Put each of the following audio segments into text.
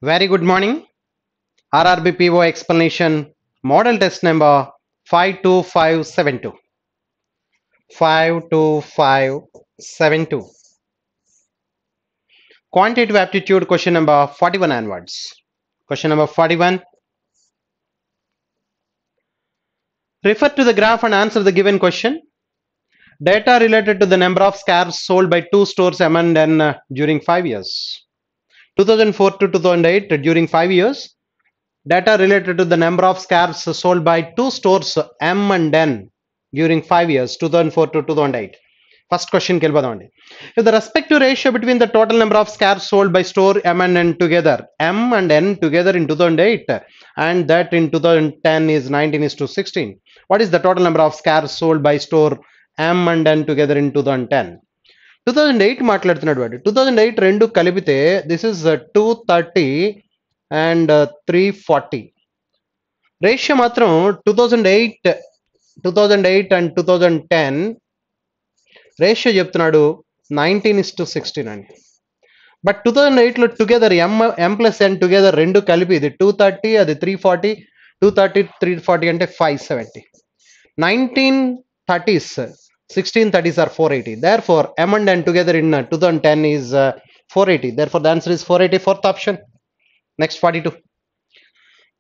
Very good morning. RRB PO explanation model test number 52572. 52572. Quantitative aptitude question number 41 onwards. Question number 41. Refer to the graph and answer the given question. Data related to the number of scarves sold by two stores M&N during 5 years. 2004 to 2008 during 5 years. Data related to the number of scarves sold by two stores M and N during 5 years, 2004 to 2008. First question kelbadandi. If the respective ratio between the total number of scarves sold by store M and N together, M and N together in 2008 and that in 2010 is 19 is to 16. What is the total number of scarves sold by store M and N together in 2010? 2008 మాట్లాడుతున్నాడు వాడు 2008 రెండు కలిపితే this is 230 and 340 ratio మాత్రం 2008 and 2010 ratio చెప్తున్నాడు 19:16 అని. But 2008 లో together ఎం plus ఎన్ together రెండు కలిపి ఇది 230 అది 340 230 340 అంటే 570. 1930s 1630s are 480. Therefore, M and N together in 2010 is 480. Therefore, the answer is 480, fourth option. Next, 42.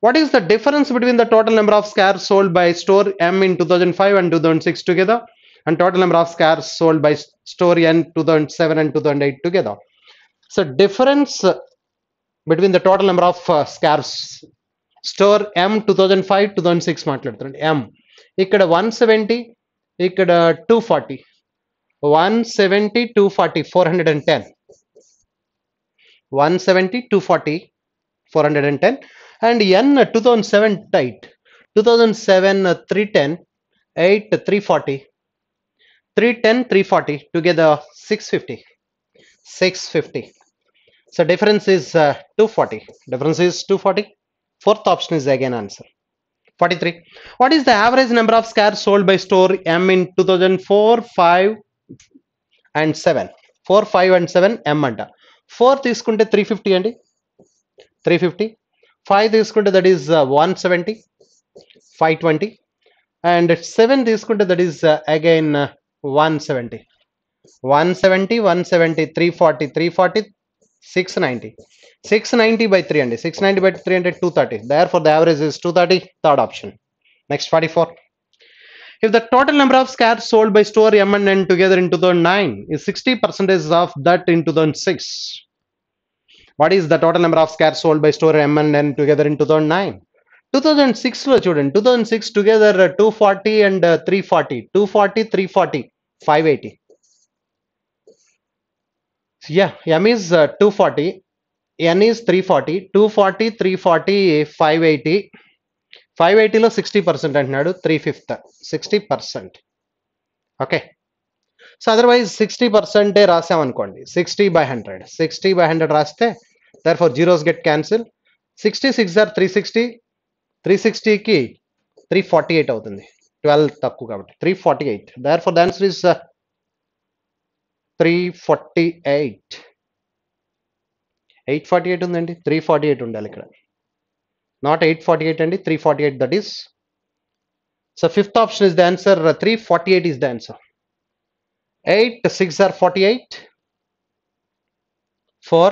What is the difference between the total number of scarves sold by store M in 2005 and 2006 together and total number of scarves sold by store N 2007 and 2008 together? So, difference between the total number of scarves store M 2005 2006 మాట్లాడుతున్నాడు M ఇక్కడ 170 ఇక్కడ 240 170 240 410 170 240 410 and N 2007 tight 2007 310 8 340 310 340 together 650 650. So difference is 240. Difference is 240. Fourth option is again answer. 43. What is the average number of scarves sold by store M in 2004, 5 and 7? 4, 5 and 7 M అంట 4 తీసుకుంటే 350 అండి 350 5 తీసుకుంటే that is 170 520 and 7 తీసుకుంటే that is again 170 170 170 340 340 690 690 by 3 అండి 690 by 3 అంటే 230. Therefore, the average is 230. Third option. Next, 44. If the total number of scarves sold by store M and N together in 2009 is 60% of that in 2006, what is the total number of scarves sold by store M and N together in 2009? 2006 లో చూడండి 2006 together 240 and 340 240 340 580. Yeah, M is 240, N is 340, 240 340 580. 580లో 60% అంటున్నాడు 3/5 60%. Okay so otherwise 60% రాసామనుకోండి 60/100 రాస్తే therefore zeros get cancel 66 are 360 360కి 348 అవుతుంది 12 తక్కువ కాబట్టి 348. therefore the answer is 348. 848 ఉందండి 348 ఉండాలి ఇక్కడ not 848 అండి 348 that is. So fifth option is the answer. 348 is the answer. 8 6 are 48 4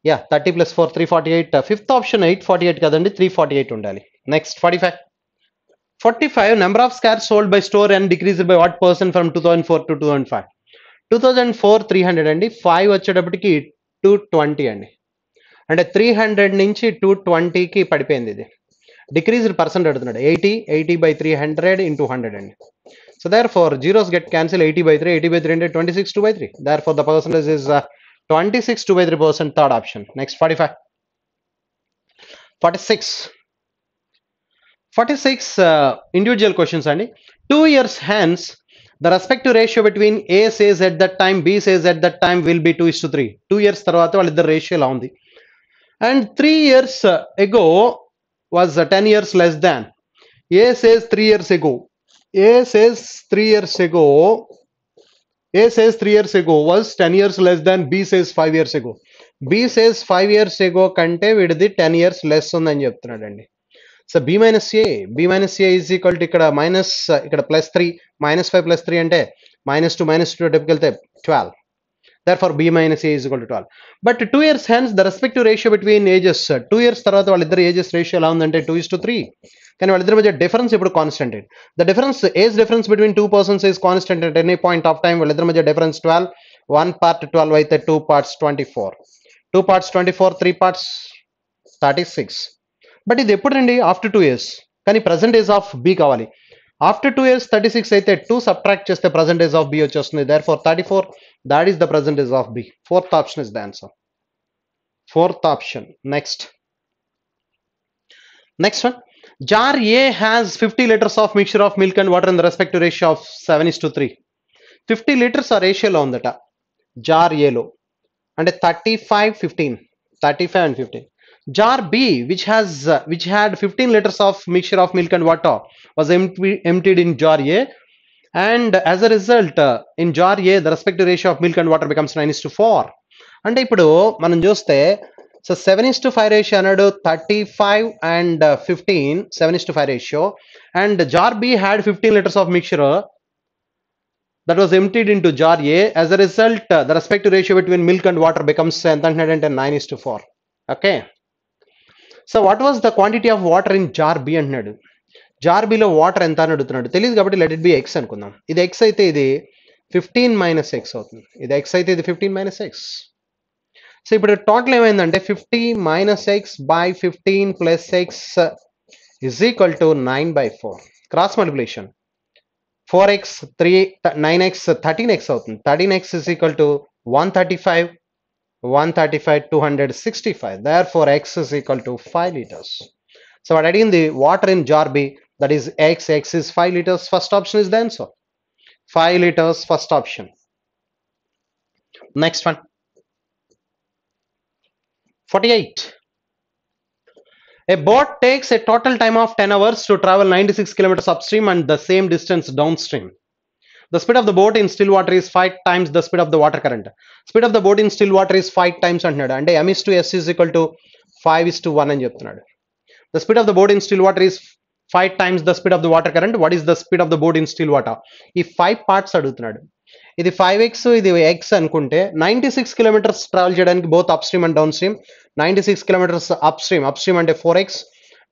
yeah 30 plus 4 348. Fifth option 848 kadandi 348 undali. Next 45 number of scarves sold by store and decreased by what percent from 2004 to 2005? 2004 300 అండి 5 వచ్చేటప్పటికి 220 అండి అంటే 300 నుంచి 220కి పడిపోయింది ఇది decreased percent అడుగుతున్నాడు 80 by 300 into 100 అండి. So therefore zeros get cancelled 80 by 3 80 by 3 అంటే 26 2 by 3. Therefore the percentage is 26 2 by 3%. Third option. Next 45 46 individual questions అండి 2 years hence the respective ratio between A says at that time B says at that time will be 2:3. 2 years తర్వాత వాళ్ళిద్దరు ratio ఎలా ఉంది and 3 years ago was 10 years less than. A says 3 years ago. A says 3 years ago. A says 3 years ago was 10 years less than. B says 5 years ago. B says 5 years ago కంటే వీడిది 10 years less ఉందని చెప్తున్నాడండి. So B minus A is equal to ఇక్కడ minus ఇక్కడ +3 -5 +3 అంటే -2 వెళ్తే 12. Therefore b minus a is equal to 12. But 2 years hence the respective ratio between ages 2 years తర్వాత వాళ్ళిద్దరు ఏజెస్ రేషియో ఎలా ఉందంటే 2:3. కానీ వాళ్ళిద్దరి మధ్య డిఫరెన్స్ ఇప్పుడు constant. The difference age difference between 2 persons is constant at any point of time. వాళ్ళిద్దరి మధ్య డిఫరెన్స్ 12. 1 part 12 అయితే 2 parts 24. 2 parts 24, 3 parts 36. బట్ ఇది ఎప్పుడండి ఆఫ్టర్ 2 years. కానీ ప్రజెంట్ ఏజ్ ఆఫ్ బి కావాలి. ఆఫ్టర్ 2 years 36 అయితే 2 సబ్ట్రాక్ట్ చేస్తే ప్రజెంట్ ఏజ్ ఆఫ్ బి వచ్చేస్తుంది. Therefore 34, that is the present age of B. Fourth option is the answer. Fourth option. Next one. Jar A has 50 liters of mixture of milk and water in the respective ratio of 7:3. 50 liters are ratio lo undata jar A lo and 35 and 15. Jar B which had 15 liters of mixture of milk and water was emptied in jar A, and as a result in jar A the respective ratio of milk and water becomes 9:4. అంటే ఇప్పుడు మనం చూస్తే so 7:5 ratio అన్నాడు 35 and 15 7:5 ratio, and jar B had 15 liters of mixture that was emptied into jar A. As a result the respective ratio between milk and water becomes 9:4. Okay, so what was the quantity of water in jar B అంటున్నాడు. Jar below water ఎంత అని అడుగుతున్నాడు, తెలియదు కాబట్టి let it be X అనుకుందాం. ఇది X అయితే ఇది 15 - x అవుతుంది. ఇది ఎక్స్ అయితే ఇది 15 - x. సో ఇప్పుడు టోటల్ ఏమైందంటే 50 - x by 15 plus x is equal to 9/4. Cross multiplication 4x 3 9x 13x అవుతుంది. 13x is equal to 135 265. Therefore x is equal to 5 liters. So what adding the water in jar B, that is x is 5 liters. First option is the answer. 5 liters, first option. Next one. 48. A boat takes a total time of 10 hours to travel 96 kilometers upstream and the same distance downstream. The speed of the boat in still water is 5 times the speed of the water current. Speed of the boat in still water is 5 times అంటున్నాడు. అంటే m/s is equal to 5:1 అని చెప్తున్నాడు. The speed of the boat in still water is 5 times the speed of the water current. What is the speed of the boat in still water? ఈ 5 parts అడుగుతున్నాడు. ఇది 5x ఇది x అనుకుంటే 96 kilometers travel చేయడానికి both up stream and down stream. 96 kilometers up stream అంటే 4x,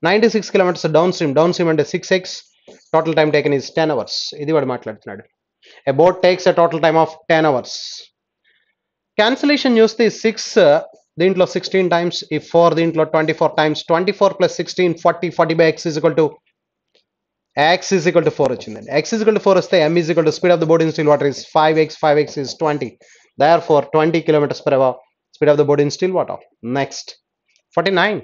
96 kilometers down stream అంటే 6x. Total time taken is 10 hours. ఇది వాడు మాట్లాడుతున్నాడు. A boat takes a total time of 10 hours. Cancellation చూస్తే 6 దీంట్లో 16 times, ఈ 4 దీంట్లో 24 times, 24 plus 16 40 by x is equal to 4 వచ్చిందండి. x is equal to 4 వస్తే m is equal to speed of the boat in still water is 5x is 20. Therefore 20 kilometers per hour speed of the boat in still water. Next 49.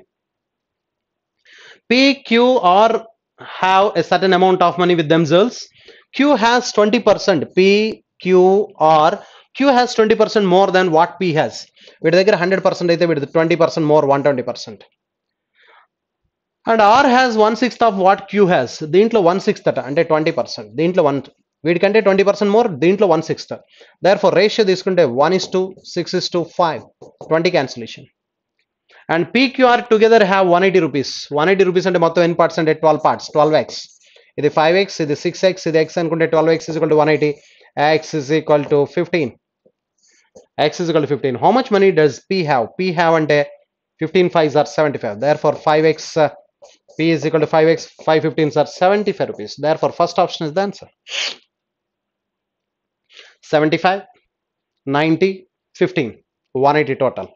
P, Q or have a certain amount of money with themselves. Q has 20%. P, Q or Q has 20% more than what P has. వీడి దగ్గర 100% అయితే వీడి 20% more 120%. And R has 1/6 of what Q has. దీంట్లో 1/6 అట అంటే 20%. దీంట్లో వీడికంటే 20% more, దీంట్లో 1/6. Therefore ratio తీసుకుంటే 1:6:5. 20 cancellation. And PQR together have 180 rupees. 180 rupees అంటే మొత్తం ఎన్ని parts అంటే 12 parts. 12x. ఇది 5x, ఇది 6x, ఇది x అనుకుంటే 12x is equal to 180. X is equal to 15. X is equal to 15. How much money does P have? P have అంటే 15 5s are 75. Therefore 5x P is equal to 5x, 5 15s are 75 rupees. Therefore first option is the answer. 75, 90, 15, 180 total.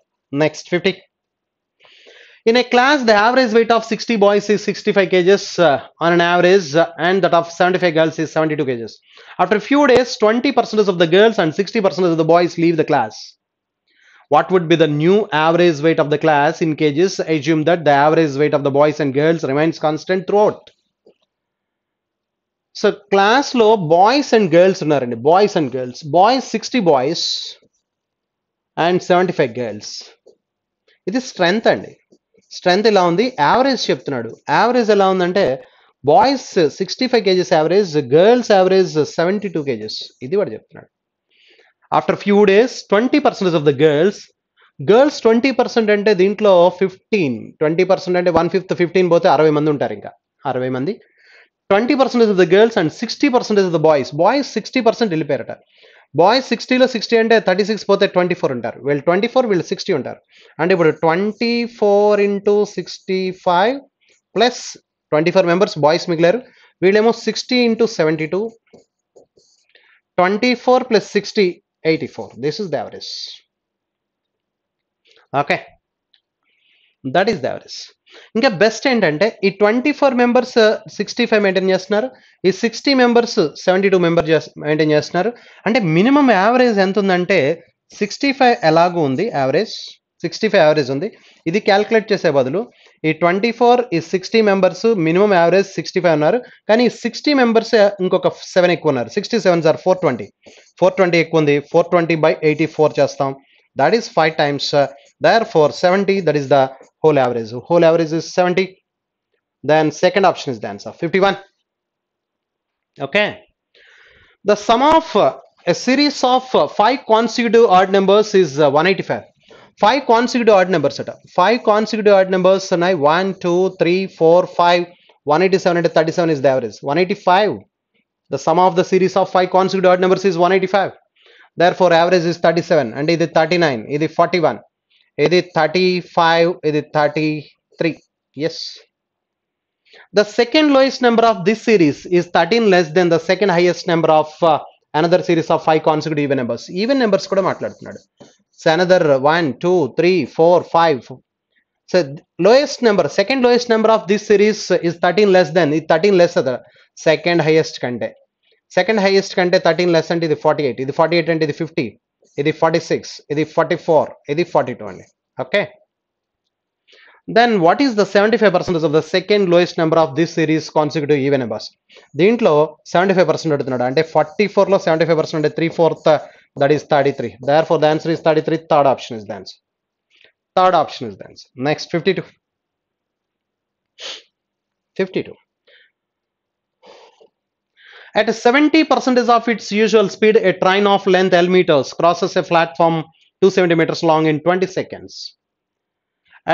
Next 50. In a class, the average weight of 60 boys is 65 kgs on an average, and that of 75 girls is 72 kgs. After a few days, 20% of the girls and 60% of the boys leave the class. What would be the new average weight of the class in kgs? Assume that the average weight of the boys and girls remains constant throughout. So class lo boys and girls ఉన్నారండి. Boys and girls. Boys 60 boys and 75 girls. ఇది strength అండి. Strength ఎలా ఉంది, average చెప్తున్నాడు. Average ఎలా ఉందంటే boys 65 kgs average, girls average 72 kgs. ఇది వాడు చెప్తున్నాడు. After few days 20% of the girls girls 20% అంటే దీంట్లో 20% అంటే 1/5 15 పోతే 60 మంది ఉంటారు. ఇంకా 60 మంది. 20% of the girls and 60% of the boys. Boys 60% వెళ్ళిపోయారట. బాయ్స్ 60లో 60 అంటే 36 పోతే 24 ఉంటారు. వీళ్ళు 24, వీళ్ళు 60 ఉంటారు. అంటే ఇప్పుడు 24 ఇంటూ 65 ప్లస్ 24 మెంబర్స్ బాయ్స్ మిగిలారు. వీళ్ళేమో 60 into 72, 24 plus 60 84. This is the average. Okay, that is the average. ఇంకా బెస్ట్ ఏంటంటే ఈ 24 మెంబర్స్ 65 మెయింటైన్ చేస్తున్నారు, ఈ 60 మెంబర్స్ 72 మెయింటైన్ చేస్తున్నారు. అంటే మినిమం యావరేజ్ ఎంత ఉందంటే 65 ఎలాగూ ఉంది యావరేజ్, 65 యావరేజ్ ఉంది. ఇది క్యాల్కులేట్ చేసే బదులు ఈ 24 ఈ 60 మెంబర్స్ మినిమం యావరేజ్ 65 ఉన్నారు, కానీ 60 మెంబర్స్ ఇంకొక 7 ఎక్కువ ఉన్నారు. 67 సార్ 420 ఎక్కువ ఉంది. 420/84 చేస్తాం. That is 5 times. Therefore, 70, that is the whole average. Whole average is 70. Then second option is the answer, 51. Okay. The sum of a series of 5 consecutive odd numbers is 185. 5 consecutive odd numbers. 5 consecutive odd numbers. 1, 2, 3, 4, 5. 187 and 37 is the average. 185. The sum of the series of 5 consecutive odd numbers is 185. Therefore, average is 37. And ఇది 39. ఇది 41. ఇది 35. ఇది 33. Yes. The second lowest number of this series is 13 less than the second highest number of another series of 5 consecutive even numbers. Even numbers కూడా మాట్లాడుతున్నాడు. So another 1, 2, 3, 4, 5. So lowest number, second lowest number of this series is 13 less than. ఇది 13 less అద second highest కంటే. Second highest కంటే 13 less అంటే ఇది 48. ఇది 48 అంటే ఇది 50. ఇది 46. ఇది 44. ఇది 42 అండి. Okay. Then what is the 75% of the second lowest number of this series consecutive even numbers? దీంట్లో 75% అడుగుతున్నాడు. అంటే 44లో 75% అంటే 3/4, that is 33. Therefore, the answer is 33. Third option is the answer. Third option is the answer. Next, 52. 52. At 70% of its usual speed, a train of length L meters crosses a platform 270 meters long in 20 seconds.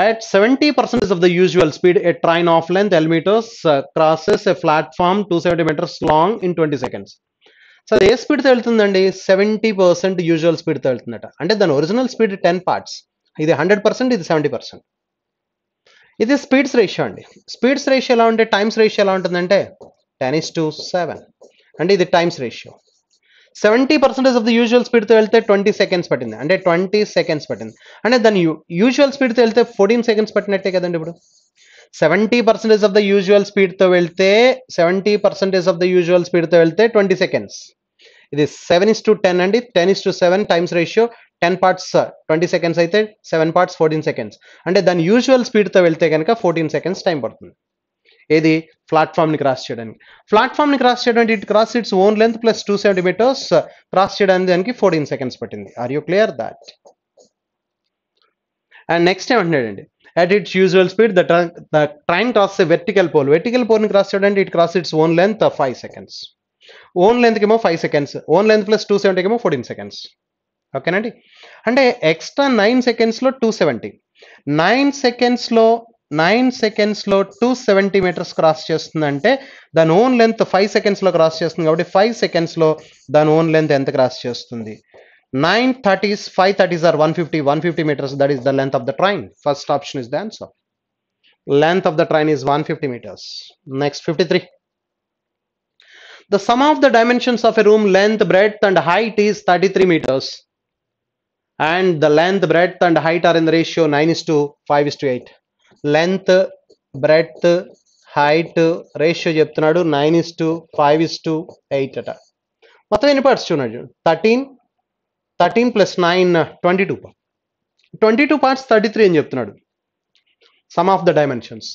At 70% of the usual speed, a train of length L meters crosses a platform 270 meters long in 20 seconds. So అది ఏ స్పీడ్తో వెళ్తుందండి? 70% usual స్పీడ్తో వెళ్తుందట. అంటే దాని original speed 10 parts, ఇది 100%, ఇది 70%. ఇది speeds ratio అండి. స్పీడ్స్ రేషియో ఎలా ఉంటే టైమ్స్ రేషియో ఎలా ఉంటుందంటే 10:7. అంటే ఇది times ratio. 70% of the usual స్పీడ్తో వెళ్తే 20 seconds పట్టింది, అంటే 20 seconds పట్టింది. అంటే దాని యూజువల్ స్పీడ్తో వెళ్తే 14 seconds పట్టినట్టే కదండి. ఇప్పుడు 70% ఆఫ్ ద యూజువల్ స్పీడ్తో వెళ్తే 70% ఆఫ్ ద యూజువల్ స్పీడ్తో వెళ్తే 20 seconds. ఇది 7:10 అండి. 10:7 టైమ్స్ రేషియో. 10 parts 20 seconds అయితే 7 parts 14 seconds. అంటే దాని యూజువల్ స్పీడ్తో వెళ్తే కనుక 14 seconds టైం పడుతుంది. ఏది? ప్లాట్ఫామ్ని క్రాస్ చేయడానికి. ప్లాట్ఫామ్ని క్రాస్ చేయడానికి it cross its own length plus 270 meters cross చేయడానికి దానికి 14 seconds పట్టింది. Are you clear that? And next ఏమంటున్నాడండి, at its usual speed the train crosses a vertical pole. Vertical pole ని క్రాస్ చేయడానికి it crosses its own length 5 seconds. Own లెంత్కి ఏమో 5 seconds, own length plus 270 ఏమో 14 seconds. ఓకేనండి. అంటే extra 9 secondsలో 270, 9 secondsలో 270 meters cross చేస్తుందంటే దాని ఓన్ లెంత్ 5 secondsలో క్రాస్ చేస్తుంది. కాబట్టి 5 secondsలో దాని ఓన్ లెంత్ ఎంత క్రాస్ చేస్తుంది? 9/30s, 5/30s are 150 meters. That is the length of the train. First option is the answer. Length of the train is 150 meters. Next, 53. The sum of the dimensions of a room length, breadth and height is 33 meters. And the length, breadth and height are in the ratio 9:5:8. Length, breadth, height ratio చెప్తున్నాడు 9:5:8 అట. మొత్తం ఎన్ని parts చూడండి. 13 plus 9 22. 22 parts 33 అని చెప్తున్నాడు. Sum of the dimensions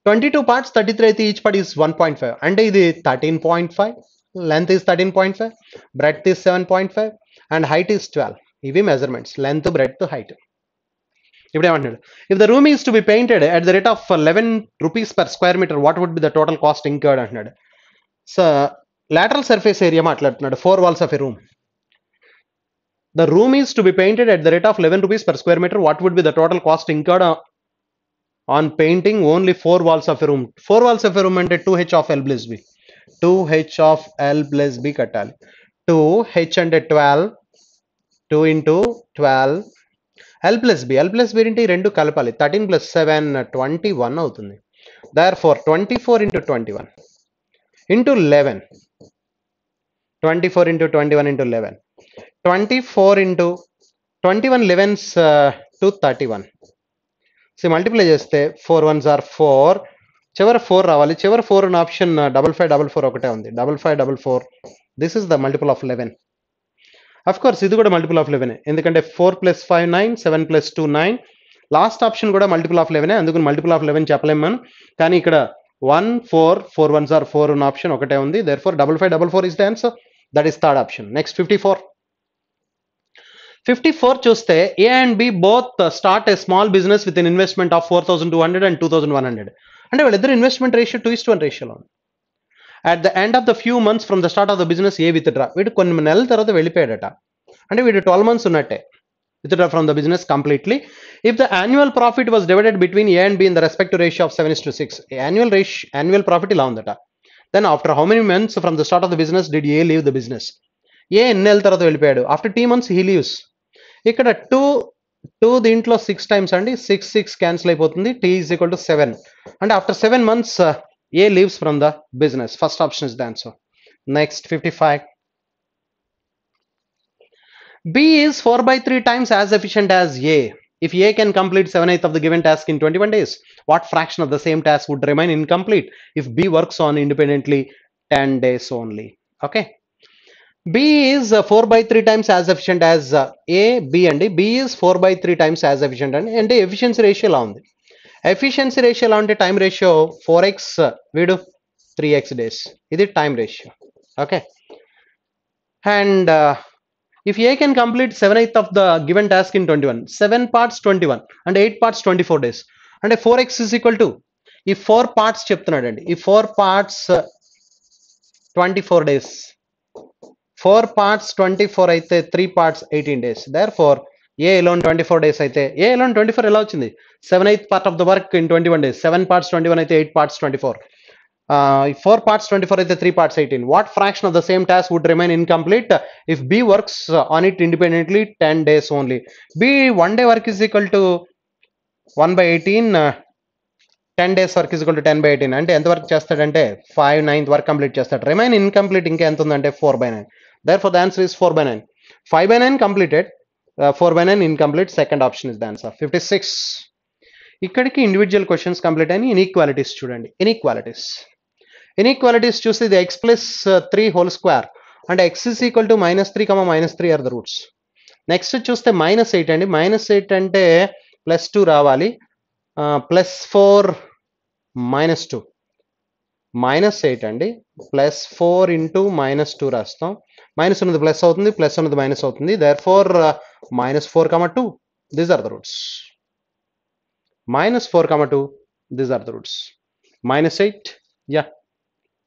22 parts 33 అయితే each part is 1.5. అంటే ఇది 13.5, length is 13.5, breadth is 7.5 and height is 12. ఇవి మెజర్మెంట్స్, లెంత్, బ్రెడ్త్, హైట్. ఇప్పుడు ఏమంటున్నాడు, if the room is to be painted at the rate of 11 rupees per square meter, what would be the total cost incurred అంటున్నాడు. So lateral surface area మాట్లాడుతున్నాడు, 4 walls of a room. The room is to be painted at the rate of 11 rupees per square meter. What would be the total cost incurred on painting only 4 walls of a room? 4 walls of a room ante 2h of L plus B. 2h of L plus B kattali. 2h ante 12. 2 into 12. L plus B. L plus B into rendu kalapali. 13 plus 7 21 అవుతుంది. Therefore 24 into 21 into 11. 24 into 21 into 11. 24 into 21 11s to 31. So multiply చేస్తే 4 1s are 4. చివర 4 రావాలి. చివర 4 అనే option 5544 ఒకటే ఉంది. 5544. This is the multiple of 11. Of course ఇది కూడా మల్టిపుల్ ఆఫ్ 11 ఎందుకంటే 4 ప్లస్ 5 9, 7 ప్లస్ 2 9. లాస్ట్ ఆప్షన్ కూడా మల్టిపుల్ ఆఫ్ 11 అందుకని మల్టిపుల్ ఆఫ్ 11 చెప్పలేము మనం. కానీ ఇక్కడ 1 4 4 1s are 4 అనే ఆప్షన్ ఒకటే ఉంది. therefore 5544 is the answer. That is third option. Next 54. 54 చూస్తే A and B both start a small business with an investment of 4,200 and 2,100. అంటే వాళ్ళిద్దరు ఇన్వెస్ట్మెంట్ రేషియో 2:1 రేషియోలో ఉంది. At the end of the few months from the start of the business A withdraw. వీడు కొన్ని నెలల తర్వాత వెళ్ళిపోయాడట. అంటే వీడు 12 months ఉన్నట్టే withdraw from the business completely. If the annual profit was divided between A and B in the respective ratio of 7:6. Annual profit ఇలా ఉందట. Then after how many months from the start of the business did A leave the business? A ఎన్ని నెలల తర్వాత వెళ్ళిపోయాడు. After 3 months he leaves. ఇక్కడ 2 దీంట్లో 6 times అండి. 6 cancel అయిపోతుంది. T is equal to 7. అంటే after 7 months A leaves from the business. First option is the answer. Next 55. B is 4/3 times as efficient as A. If A can complete 7/8 of the given task in 21 days, what fraction of the same task would remain incomplete if B works on independently 10 days only? Okay. B is 4/3 times as efficient as A, B and B is 4/3 times as efficient and efficiency ratio ఎలా ఉంది. Efficiency ratio ఎలా ఉంటే time ratio 4x వీడు 3x days. ఇది time ratio. Okay. And if A can complete 7/8 of the given task in 21, 7 parts 21 and 8 parts 24 days. And 4x is equal to, ఈ 4 parts చెప్తున్నాడండి. ఈ 4 parts 24 days. 4 parts 24 అయితే 3 parts 18 days. Therefore, A alone 24 days అయితే A alone 24 ఎలా వచ్చింది? 7/8 part of the work in 21 days. 7 parts 21 అయితే 8 parts 24. 4 parts 24 అయితే 3 parts 18. What fraction of the same task would remain incomplete if B works on it independently 10 days only? B 1 day work is equal to 1/18. 10 days work is equal to 10/18. అంటే ఎంత work చేస్తాడంటే 5/9 work complete చేస్తాడు. Remain incomplete ఇంకా ఎంత ఉందంటే 4/9. Therefore, the answer is 4/9. 5/9 completed. 4/9 incomplete. Second option is the answer. 56. ఇక్కడికి individual questions complete అయిన inequalities చూడండి. ఇన్ఈక్వాలిటీస్ చూస్తే ఇది x plus 3 whole square అంటే x is equal to -3, -3 are the roots. Next చూస్తే -8 అండి. -8 అంటే +2 రావాలి. +4 -2 -8 అండి. +4 into -2 రాస్తాం. మైనస్ ఉన్నది ప్లస్ అవుతుంది, ప్లస్ ఉన్నది మైనస్ అవుతుంది. therefore -4, 2 these are the roots. -4, 2 these are the roots. -8 yeah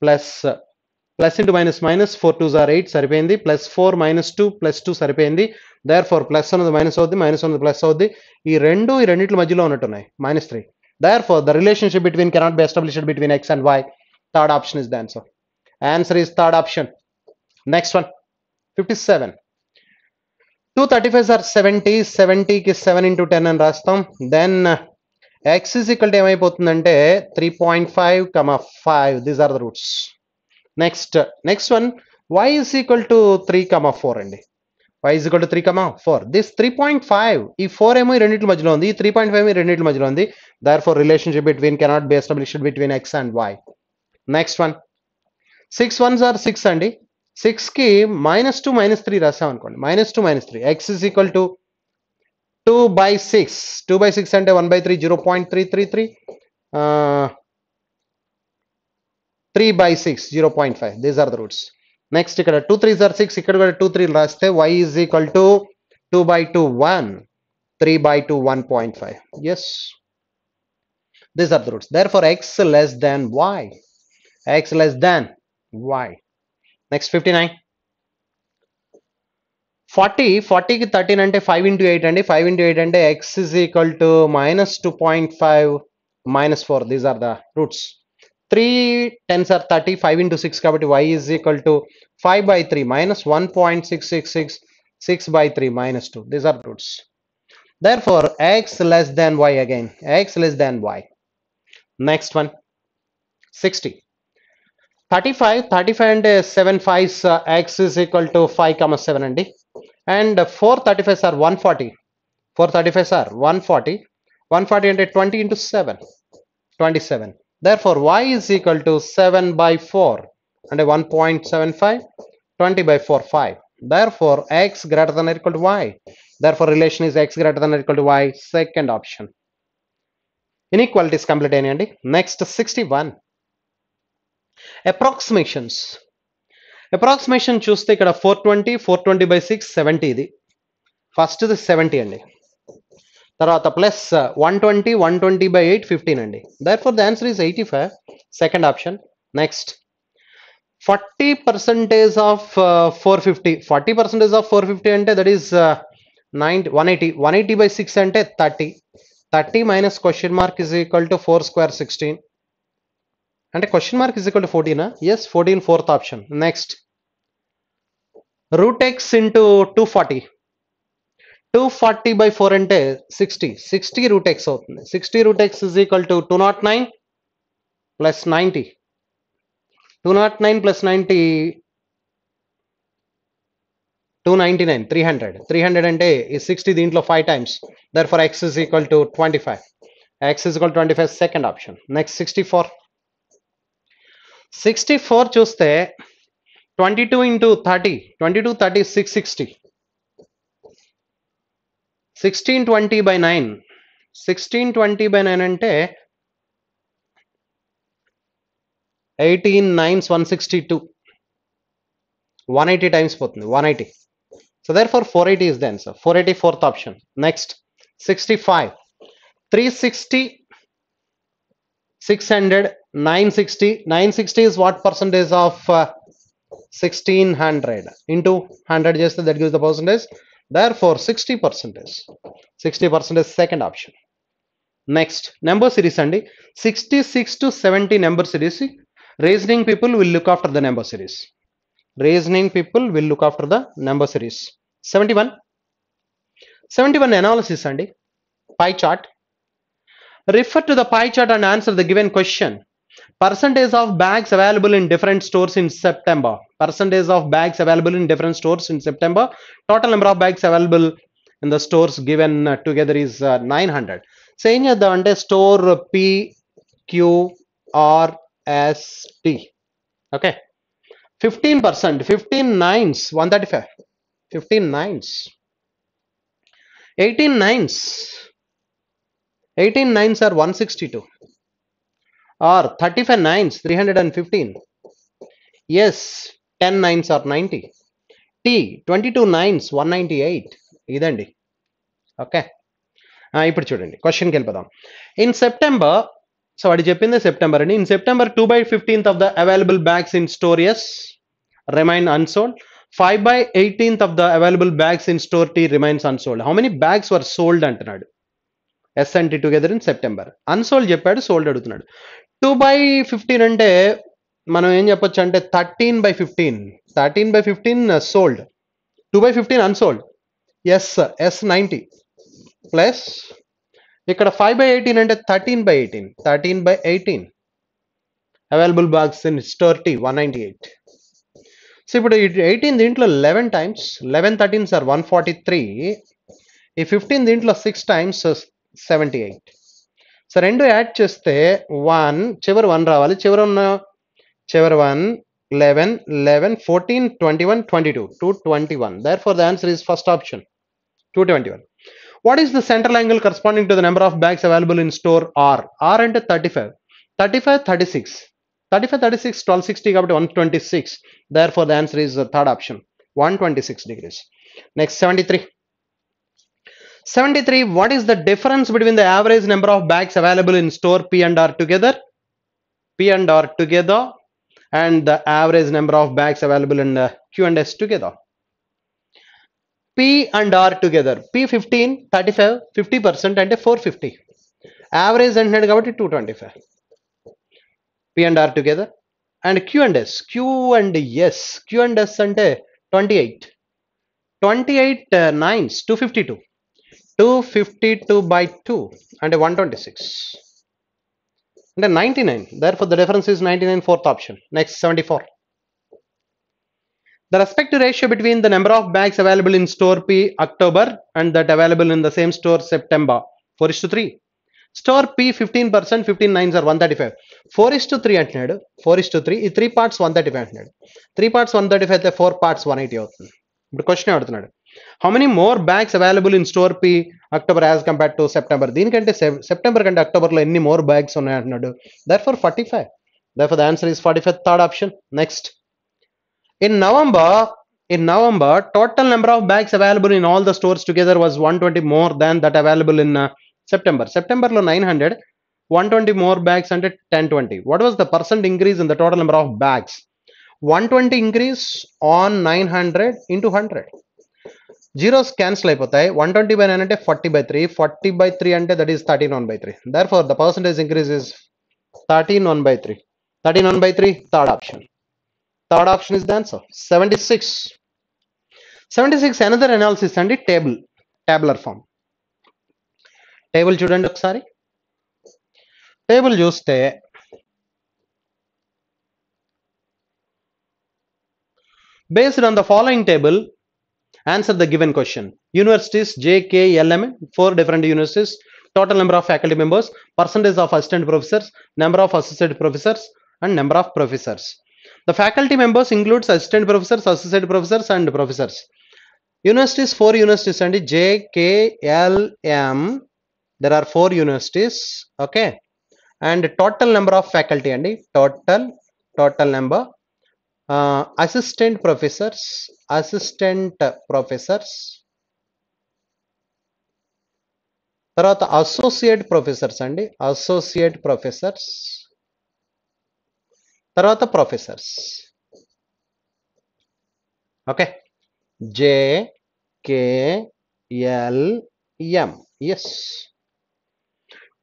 plus into minus 4 2s are 8 సరిపోయింది. +4 -2 +2 సరిపోయింది. therefore ప్లస్ ఉన్నది మైనస్ అవుద్ది, మైనస్ ఉన్నది ప్లస్ అవుద్ది. ఈ రెండిట్ల మధ్యలో ఉన్నట్టున్నాయి -3. therefore the relationship between cannot be established between x and y. Third option is the answer. Answer is third option. Next one 57. 2 35s are 70. 70 కి 7 into 10 అని రాస్తాం. then x is equal to ఏమైపోతుందంటే 3.5, 5 these are the roots. Next one y is equal to 3, 4 అండి. y is equal to 3, 4. this 3.5 ఈ 4 ఏమో ఈ రెండిట్ల మధ్యలో ఉంది, ఈ 3.5 ఈ రెండిట్ల మధ్యలో ఉంది. therefore relationship between cannot be established between x and y. Next one 6 1s are 6 అండి. 6 కి -2 -3 రాసాం అనుకోండి. -2 -3 x is equal to 2/6. 2/6 అంటే 1/3 0.333. 3/6 0.5 these are the roots. Next ఇక్కడ 2 3s are 6. ఇక్కడ కూడా 2 3 రాస్తే y is equal to 2/2 1. 3/2 1.5. yes these are the roots. therefore x less than y. x less than y. Next 59. 40 కి 13 అంటే 5 into 8 అండి. 5 into 8 అంటే x is equal to minus 2.5 minus 4. These are the roots. 3 10s are 30. 5 into 6 కాబట్టి y is equal to 5 by 3 minus 1.666 6 by 3 minus 2. These are roots. Therefore, x less than y again. X less than y. Next one, 60. 35 అంటే 7 5s x is equal to 5 comma 7 అండి. And 4 35s are 140. 4 35s are 140. 140 అంటే 20 into 7. 27. Therefore, y is equal to 7 by 4 and 1.75, 20 by 4, 5. Therefore, x greater than or equal to y. Therefore, relation is x greater than or equal to y. Second option. Inequality is complete anyway. Next, 61. Approximations. Approximation చూస్తే ఇక్కడ 420 by 6 70 ఇది. First ఇది 70 అండి. తర్వాత plus 120 by 8 15 అండి. Therefore, the answer is 85. Second option. Next, 40% of 450. 40% of 450 అంటే that is 180. 180 by 6 అంటే 30. 30 minus question mark is equal to 4 square 16. అంటే question mark is equal to 14. Yes, 14 fourth option. Next, root x into 240. 240 by 4 అంటే 60. 60 root x అవుతుంది. 60 root x is equal to 209 plus 90. 209 plus 90, 299, 300. 300 అంటే ఈ 60 దీంట్లో 5 times. Therefore, x is equal to 25. X is equal to 25, second option. Next, 64. 64 చూస్తే 22 into 30. 22 30 660. 1620 by 9. 1620 by 9 అంటే 18 9s 162. 180 times పోతుంది 180. So therefore 480 is the answer. 480 fourth option. Next, 65. 360, 600, 960. 960 is what percentage of 1600 into 100 చేస్తే that gives the percentage. Therefore 60%. 60% is second option. Next, number series అండి. 66 to 70 number series. Reasoning people will look after the number series. Reasoning people will look after the number series. 71. 71 analysis అండి. Pie chart. Refer to the pie chart and answer the given question. Percentage of bags available in different stores in September. Percentage of bags available in different stores in September. Total number of bags available in the stores given together is 900. So ఏం చేద్దాం అంటే store PQRST. Okay. 15%. 15 nines 135. 15 nines. 18 nines. 18 nines are 162. Or 35 nines 315. Yes, 10 nines are 90. T 22 nines 198. ఇదండి. Okay, ఇప్పుడు చూడండి క్వశ్చన్కి వెళ్ళిపోదాం. In September, so వాడు చెప్పింది సెప్టెంబర్ అండి. In September 2/15 of the available bags in store S remain unsold. 5/18 of the available bags in store T remains unsold. How many bags were sold అంటున్నాడు. S and T together in September. Unsold చెప్పాడు, sold అడుగుతున్నాడు. 2/15 అంటే మనం ఏం చెప్పొచ్చు అంటే 13/15. 13/15 sold, 2/15 unsold. Yes 90 plus ఇక్కడ 5/18 అంటే 13/18. 13/18 available box in store T 198. So ఇప్పుడు 18 దీంట్లో 11 times, 11 13s are 143. ఈ 15 దీంట్లో 6 times 78. సో రెండు యాడ్ చేస్తే 1 చివరి 1 రావాలి. చివరి 1 11 11 14 21 22 221. Therefore the answer is first option 221. What is the central angle corresponding to the number of bags available in store R? R అంటే 35. 35 36. 35 36 1260 కాబట్టి 126. Therefore the answer is the third option 126 degrees. Next, 73. 73. What is the difference between the average number of bags available in store P and R together? P and R together and the average number of bags available in Q and S together. P and R together. P 15, 35, 50% అంటే 450. Average అంటున్నాడు కాబట్టి 225. P and R together. And Q and S. Q and S. Q and S అంటే 28. 28 nines, 252. 252 by 2 అంటే 126. అంటే 99. Therefore, the difference is 99, fourth option. Next, 74. The respective ratio between the number of bags available in store P October and that available in the same store September 4:3. Store P 15%, 15 nines are 135. 4:3 అంటున్నాడు. 4:3 ఈ 3 parts 135 అంటున్నాడు. 3 parts 135 అయితే 4 parts 180 అవుతుంది. ఇప్పుడు question అడుగుతున్నాడు. How many more bags available in store P October as compared to September? దీనికంటే September కంటే October లో ఎన్ని మోర్ బ్యాగ్స్ ఉన్నాయి అంటున్నాడు. Therefore 45. Therefore the answer is 45, third option. Next. In November, total number of bags available in all the stores together was 120 more than that available in September. September lo 900, 120 more bags under 1020. What was the percent increase in the total number of bags? 120 increase on 900 into 100. Zeros cancel అయిపోతాయి. 120 by 9 అంటే 40 by 3. 40 by 3 అంటే that is 13 by 3. Therefore, the percentage increase is 13 by 3. 13 by 3, third option. Third option is the answer. 76. 76 another analysis and tabular form. Table చూడండి ఒకసారి. Table చూస్తే based on the following table, answer the given question. Universities JKLM, 4 different universities, total number of faculty members, percentage of assistant professors, number of associate professors, and number of professors. The faculty members includes assistant professors, associate professors, and professors. Universities, 4 universities and JKLM. There are 4 universities. Okay, and total number of faculty and total number. Assistant professors, తర్వాత associate professors అండి, associate professors, తర్వాత professors. Okay, JKLM. Yes,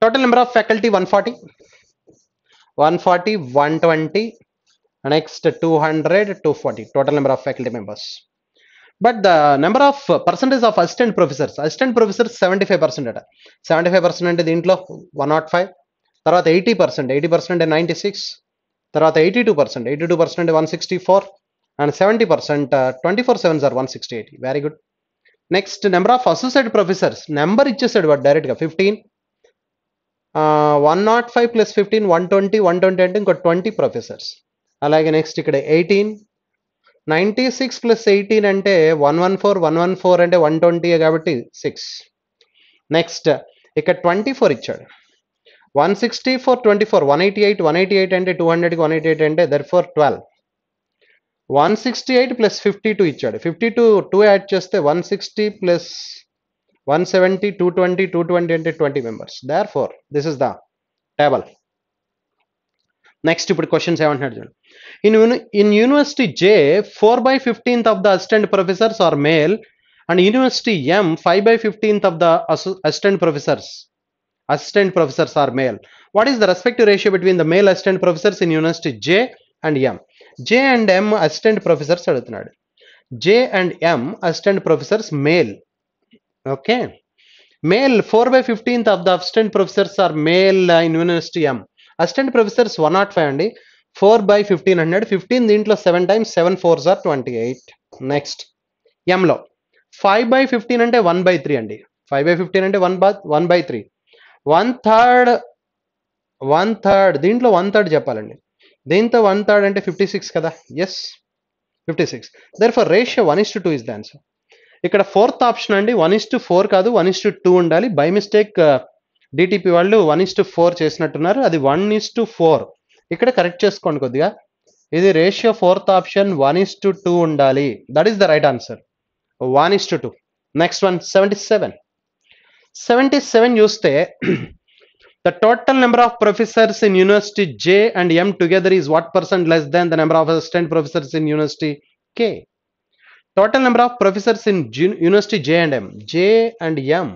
total number of faculty 140, 120, next 200, 240, total number of faculty members. But the number of percentage of assistant professors 75% అట. 75% అంటే దీంట్లో 105, తర్వాత 80% అంటే 96, తర్వాత 82% అంటే 164, and 70% 24 7s are 168. Very good. Next number of associate professors number ఇచ్చేసాడు వాడు డైరెక్ట్గా 15. 105 ప్లస్ 15 120 అంటే ఇంకో 20 ప్రొఫెసర్స్. అలాగే నెక్స్ట్ ఇక్కడ 18, 96 ప్లస్ 18 అంటే 114 అంటే 120 కాబట్టి 6. నెక్స్ట్ ఇక్కడ 24 ఇచ్చాడు. 164 24 188 అంటే 200కి 188 అంటే therefore 12. 168 ప్లస్ 52 ఇచ్చాడు. 52 2 యాడ్ చేస్తే 160 ప్లస్ 170 220 అంటే 20 members. therefore this is the table. Next ఇప్పుడు క్వశ్చన్స్ ఏమంటున్నాడు చూడండి. In University J, 4/15 of the assistant professors are male, and University M, 5/15 of the assistant professors are male. What is the respective ratio between the male assistant professors in University J and M? J and M assistant professors అడుగుతున్నాడు. J and M assistant professors male. Okay, male 4/15 of the assistant professors are male in University M. Assistant professors 105 అండి. 4/15 అన్నాడు. 15 దీంట్లో 7 times 7 4s are 28. Next ఎంలో 5/15 అంటే 1/3 అండి. 5/15 అంటే 1/3. 1/3 దీంట్లో 1/3 చెప్పాలండి. దీంతో 1/3 అంటే 56 కదా. Yes, 56. therefore ratio 1:2 is the answer. ఇక్కడ ఫోర్త్ ఆప్షన్ అండి. 1:4 కాదు 1:2 ఉండాలి. బై మిస్టేక్ డిటిపి వాళ్ళు 1:4 చేసినట్టున్నారు. అది 1:4. ఇక్కడ కరెక్ట్ చేసుకోండి కొద్దిగా. ఇది రేషియో ఫోర్త్ ఆప్షన్ 1:2 ఉండాలి. That is the right answer, 1:2. Next one 77 చూస్తే the total number of professors in University J and M together is what percent less than the number of assistant professors in University K? Total number of professors in University J and M. J and M.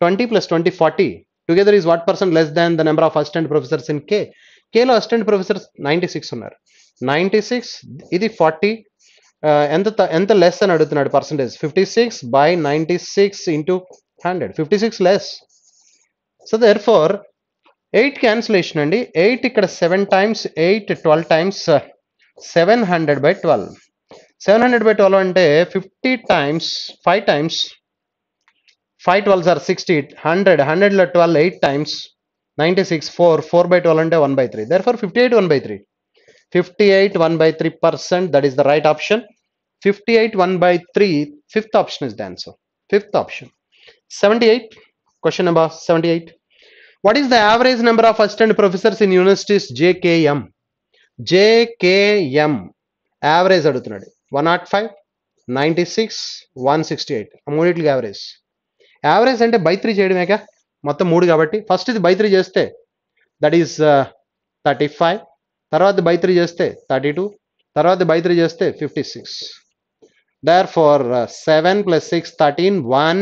20 plus 20, 40. Together is what percent less than the number of assistant professors in K? K లో assistant professors 96 ఉన్నారు. 96 ఇది 40 ఎంత less అని అడుగుతున్నాడు percentage. 56 by 96 into 100. 56 less. So therefore 8 cancellation అండి. 8 ఇక్కడ 7 times 8 12 times 700 by 12. 700 by 12 అంటే 50 times 5 times 5 12s are 60, 100, 100 లో 12 8 times 96, 4 by 12 అంటే 1 by 3. Therefore 58 1 by 3. 58 1 by 3%, that is the right option. 58 1 by 3, fifth option is the answer. Fifth option. 78, question number 78. What is the average number of assistant professors in universities JKM? JKM average అడుగుతున్నాడు. 105, 96, 168. మూడిట్లకి average. Average అంటే by 3 చేయడమేగా, మొత్తం 3 కాబట్టి first ఇది by 3 చేస్తే that is 35, తర్వాత by 3 చేస్తే 32, తర్వాత by 3 చేస్తే 56. Therefore 7 plus 6 13, 1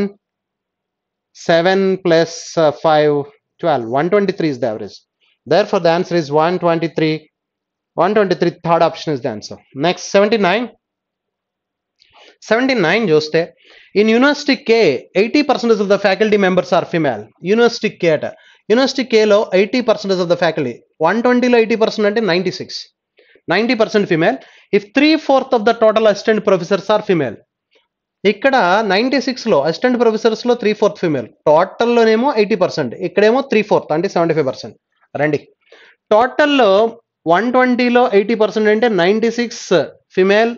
7 plus 5 12, 123 is the average. Therefore the answer is 123. 123, third option is the answer. Next 79. 79 చూస్తే in university K 80% of the faculty members are female. University K అట. University కేలో 80% of the faculty, 120లో 80% అంటే 96, 90% female. If 3/4 of the total assistant professors are female. ఇక్కడ 96లో assistant ప్రొఫెసర్స్లో 3/4 female, టోటల్లోనేమో 80%, ఇక్కడేమో 3/4 అంటే 75%. రండి, టోటల్లో 120లో 80% అంటే 96 ఫిమేల్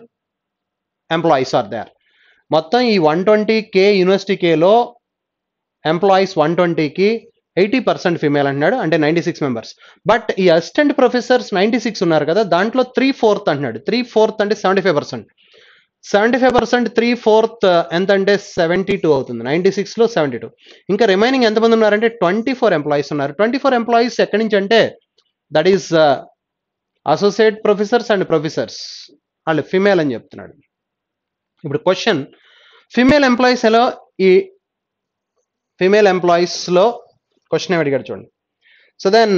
ఎంప్లాయీస్ ఆర్ దేర్. మొత్తం ఈ 120K యూనివర్సిటీ కేలో ఎంప్లాయీస్ 120కి 80% ఫిమేల్ అంటున్నాడు, అంటే 96 మెంబర్స్. బట్ ఈ అసిస్టెంట్ ప్రొఫెసర్స్ 96 ఉన్నారు కదా, దాంట్లో 3/4 అంటున్నాడు. 3/4 అంటే 75%. 75% 3/4 ఎంత అంటే 72 అవుతుంది. 96లో 72. ఇంకా రిమైనింగ్ ఎంతమంది ఉన్నారంటే 24 ఎంప్లాయీస్ ఉన్నారు. 24 ఎంప్లాయీస్ ఎక్కడి నుంచి అంటే that is associate professors and professors, వాళ్ళు ఫిమేల్ అని చెప్తున్నాడు. ఇప్పుడు క్వశ్చన్, ఫిమేల్ ఎంప్లాయీస్లో ఈ ఫిమేల్ ఎంప్లాయీస్లో క్వశ్చన్ ఏమి అడిగాడు చూడండి. So then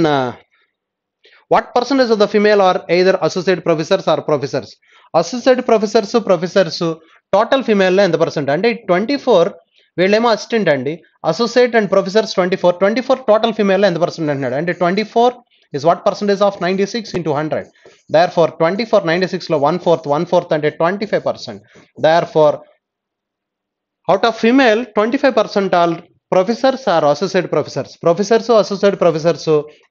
what percentage of the female are either associate professors or professors. Associate professors total ఫిమేల్లో ఎంత పర్సెంట్ అంటే 24, వీళ్ళేమో అసిస్టెంట్ అండి. అసోసియేట్ అండ్ ప్రొఫెసర్స్ 24 టోటల్ ఫిమేల్లో ఎంత పర్సెంట్ అంటున్నాడు అంటే 24 is what percentage of 96 into 100. Therefore 24 96లో 1/4 అంటే 25%. Therefore out of female 25% all professors are associate professors. Professors associate professors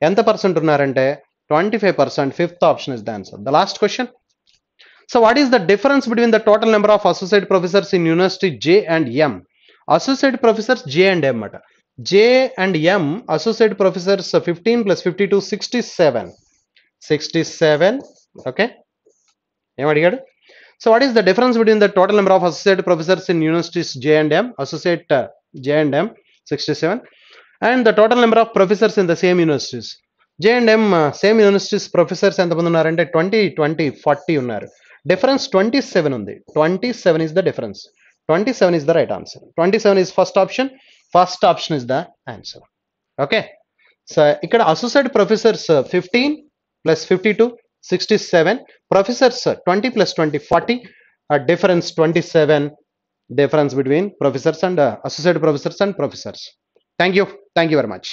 ఎంత పర్సెంట్ ఉన్నారంటే 25%. Fifth option is the answer. The last question. So what is the difference between the total number of associate professors in university J and M? Associate professors J and M అట. J and M associate professors 15 plus 52 67. 67. Okay. ఏం అడిగాడు? So what is the difference between the total number of associate professors in universities J and M? Associate J and M 67 and the total number of professors in the same universities. J and M same universities professors ఎంతమంది ఉన్నారంటే 20 20 40 ఉన్నారు. Difference 27 ఉంది. 27 is the difference. 27 is the right answer. 27 is first option. First option is the answer. Okay. So ఇక్కడ associate professors 15 plus 52 67, professors 20 plus 20 40, difference 27, difference between professors and associate professors and professors. Thank you very much.